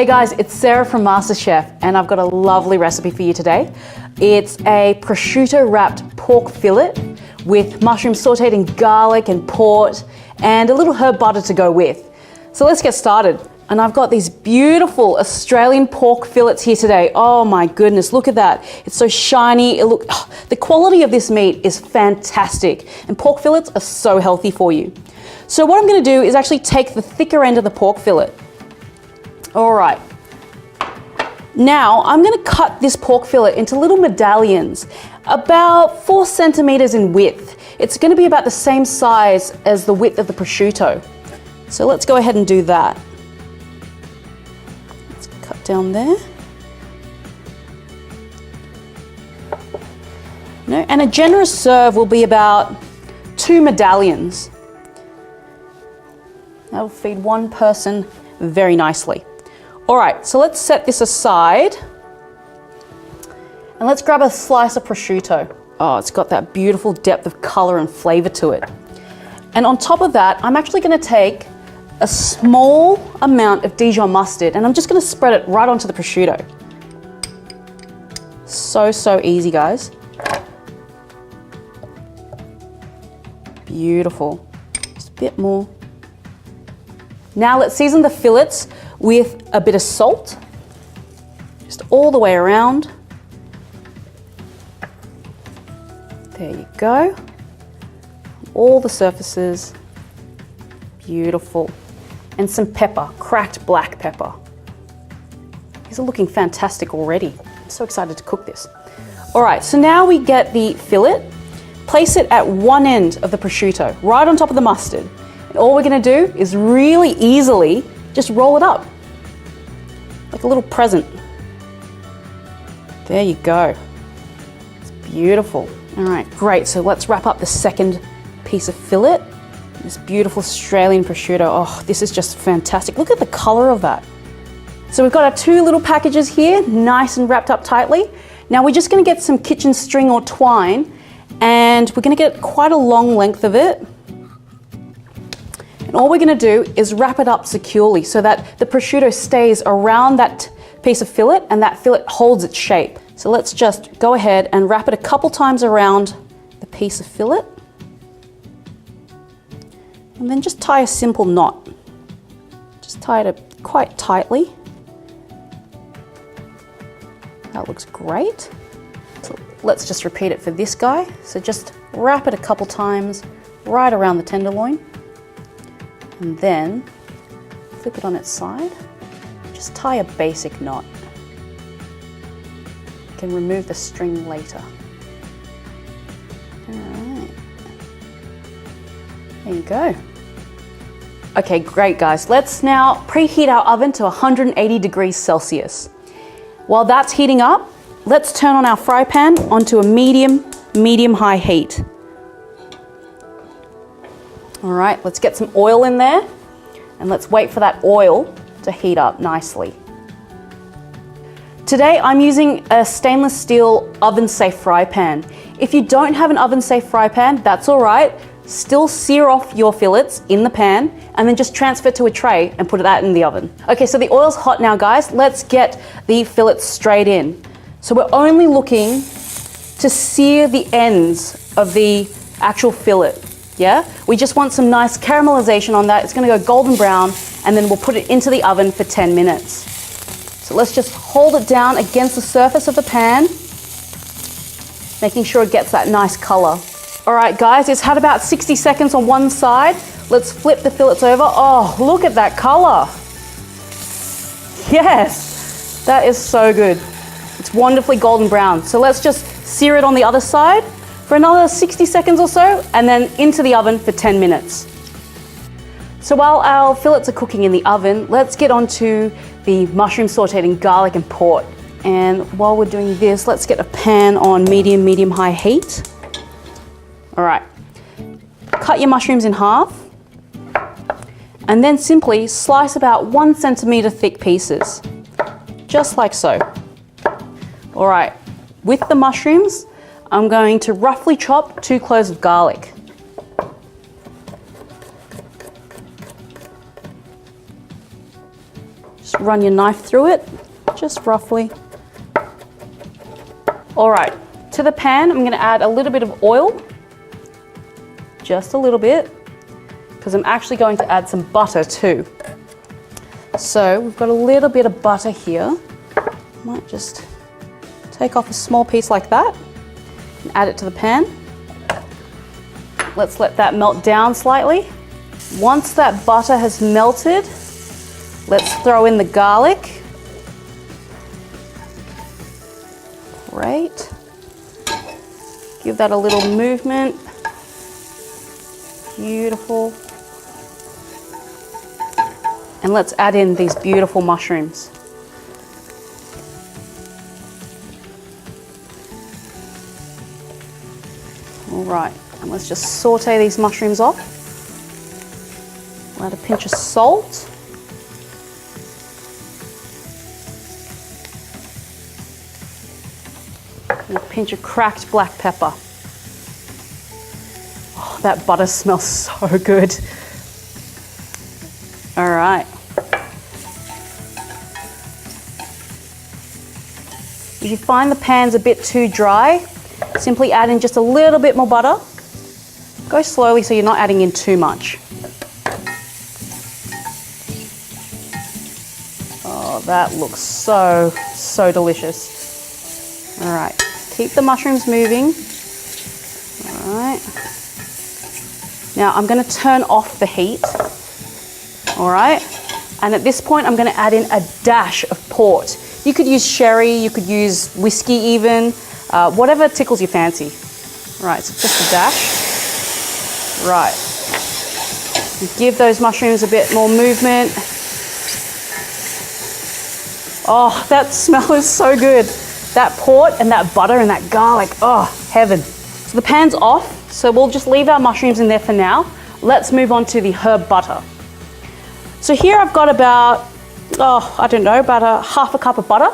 Hey guys, it's Sarah from MasterChef and I've got a lovely recipe for you today. It's a prosciutto-wrapped pork fillet with mushrooms sauteed in garlic and port and a little herb butter to go with. So let's get started. And I've got these beautiful Australian pork fillets here today. Oh my goodness, look at that. It's so shiny. The quality of this meat is fantastic and pork fillets are so healthy for you. So what I'm gonna do is actually take the thicker end of the pork fillet. All right. Now I'm gonna cut this pork fillet into little medallions, about 4 centimeters in width. It's gonna be about the same size as the width of the prosciutto. So let's go ahead and do that. Let's cut down there. And a generous serve will be about 2 medallions. That'll feed one person very nicely. All right, so let's set this aside and let's grab a slice of prosciutto. Oh, it's got that beautiful depth of color and flavor to it. And on top of that, I'm actually gonna take a small amount of Dijon mustard and I'm just gonna spread it right onto the prosciutto. So easy, guys. Beautiful. Just a bit more. Now let's season the fillets with a bit of salt, just all the way around. There you go. All the surfaces, beautiful. And some pepper, cracked black pepper. These are looking fantastic already. I'm so excited to cook this. All right, so now we get the fillet, place it at one end of the prosciutto, right on top of the mustard. And all we're gonna do is really easily just roll it up, like a little present. There you go. It's beautiful. All right, great. So let's wrap up the second piece of fillet. This beautiful Australian prosciutto. Oh, this is just fantastic. Look at the color of that. So we've got our 2 little packages here, nice and wrapped up tightly. Now we're just gonna get some kitchen string or twine and we're gonna get quite a long length of it. And all we're gonna do is wrap it up securely so that the prosciutto stays around that piece of fillet and that fillet holds its shape. So let's just go ahead and wrap it a couple times around the piece of fillet. And then just tie a simple knot. Just tie it quite tightly. That looks great. So let's just repeat it for this guy. So just wrap it a couple times right around the tenderloin. And then flip it on its side. Just tie a basic knot. You can remove the string later. All right. There you go. Okay, great guys. Let's now preheat our oven to 180 degrees Celsius. While that's heating up, let's turn on our fry pan onto a medium-high heat. All right, let's get some oil in there and let's wait for that oil to heat up nicely. Today I'm using a stainless steel oven-safe fry pan. If you don't have an oven-safe fry pan, that's all right. Still sear off your fillets in the pan and then just transfer it to a tray and put that in the oven. Okay, so the oil's hot now, guys. Let's get the fillets straight in. So we're only looking to sear the ends of the actual fillet. Yeah, we just want some nice caramelization on that. It's gonna go golden brown and then we'll put it into the oven for 10 minutes. So let's just hold it down against the surface of the pan, making sure it gets that nice color. All right, guys, it's had about 60 seconds on one side. Let's flip the fillets over. Oh, look at that color. Yes, that is so good. It's wonderfully golden brown. So let's just sear it on the other side for another 60 seconds or so, and then into the oven for 10 minutes. So while our fillets are cooking in the oven, let's get onto the mushroom sauteed in garlic and port. And while we're doing this, let's get a pan on medium-high heat. All right, cut your mushrooms in half, and then simply slice about 1 centimeter thick pieces, just like so. All right, with the mushrooms, I'm going to roughly chop 2 cloves of garlic. Just run your knife through it, just roughly. All right, to the pan, I'm gonna add a little bit of oil, just a little bit, because I'm actually going to add some butter too. So we've got a little bit of butter here. Might just take off a small piece like that and add it to the pan. Let's let that melt down slightly. Once that butter has melted, let's throw in the garlic. Great. Give that a little movement. Beautiful. And let's add in these beautiful mushrooms. All right, and let's just saute these mushrooms off. Add a pinch of salt. And a pinch of cracked black pepper. Oh, that butter smells so good. All right. If you find the pan's a bit too dry, simply add in just a little bit more butter. Go slowly so you're not adding in too much. Oh, that looks so, so delicious. All right, keep the mushrooms moving. All right. Now I'm gonna turn off the heat. All right, and at this point I'm gonna add in a dash of port. You could use sherry, you could use whiskey even, whatever tickles your fancy. Right, so just a dash. Right. Give those mushrooms a bit more movement. Oh, that smell is so good. That port and that butter and that garlic, oh, heaven. So the pan's off, so we'll just leave our mushrooms in there for now. Let's move on to the herb butter. So here I've got about, about a half a cup of butter.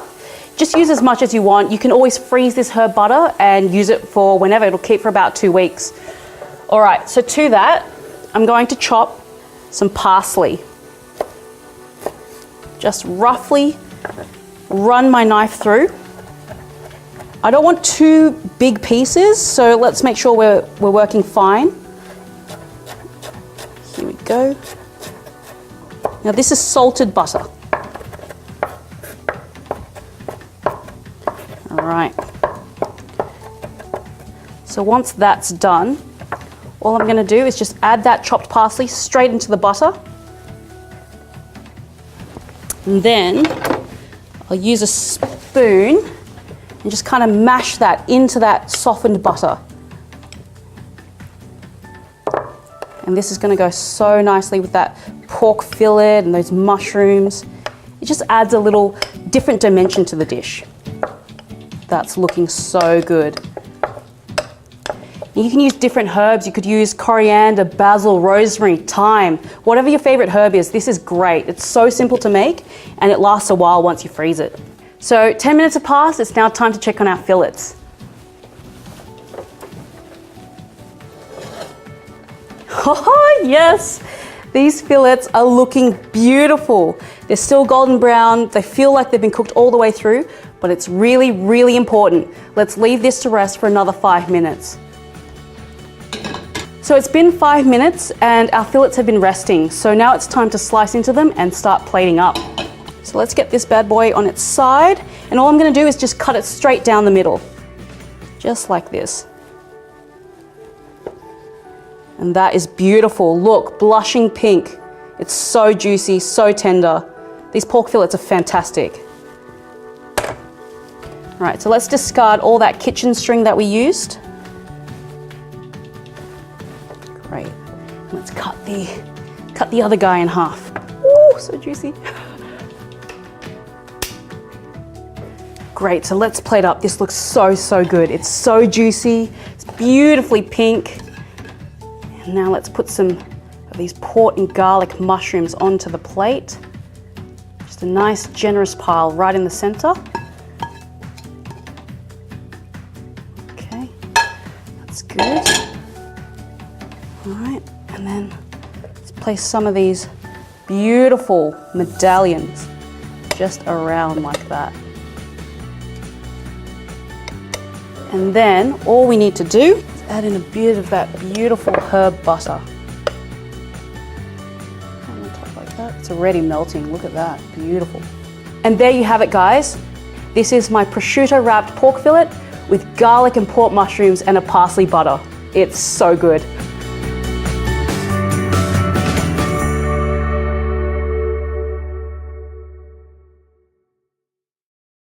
Just use as much as you want. You can always freeze this herb butter and use it for whenever. It'll keep for about 2 weeks. All right, so to that, I'm going to chop some parsley. Just roughly run my knife through. I don't want too big pieces, so let's make sure we're working fine. Here we go. Now this is salted butter. All right. So once that's done, all I'm going to do is just add that chopped parsley straight into the butter. And then I'll use a spoon and just kind of mash that into that softened butter. And this is going to go so nicely with that pork fillet and those mushrooms. It just adds a little different dimension to the dish. That's looking so good. You can use different herbs. You could use coriander, basil, rosemary, thyme, whatever your favorite herb is. This is great. It's so simple to make and it lasts a while once you freeze it. So 10 minutes have passed. It's now time to check on our fillets. Oh, yes. These fillets are looking beautiful. They're still golden brown. They feel like they've been cooked all the way through, but it's really, really important. Let's leave this to rest for another 5 minutes. So it's been 5 minutes and our fillets have been resting. So now it's time to slice into them and start plating up. So let's get this bad boy on its side. And all I'm gonna do is just cut it straight down the middle. Just like this. And that is beautiful. Look, blushing pink. It's so juicy, so tender. These pork fillets are fantastic. All right, so let's discard all that kitchen string that we used. Great. Let's cut the other guy in half. Ooh, so juicy. Great, so let's plate up. This looks so, so good. It's so juicy. It's beautifully pink. And now let's put some of these port and garlic mushrooms onto the plate. Just a nice, generous pile right in the center. Okay, that's good. All right, and then let's place some of these beautiful medallions. just around like that. And then all we need to do is add in a bit of that beautiful herb butter. On top like that. It's already melting, look at that, beautiful. And there you have it, guys. This is my prosciutto wrapped pork fillet with garlic and port mushrooms and a parsley butter. It's so good.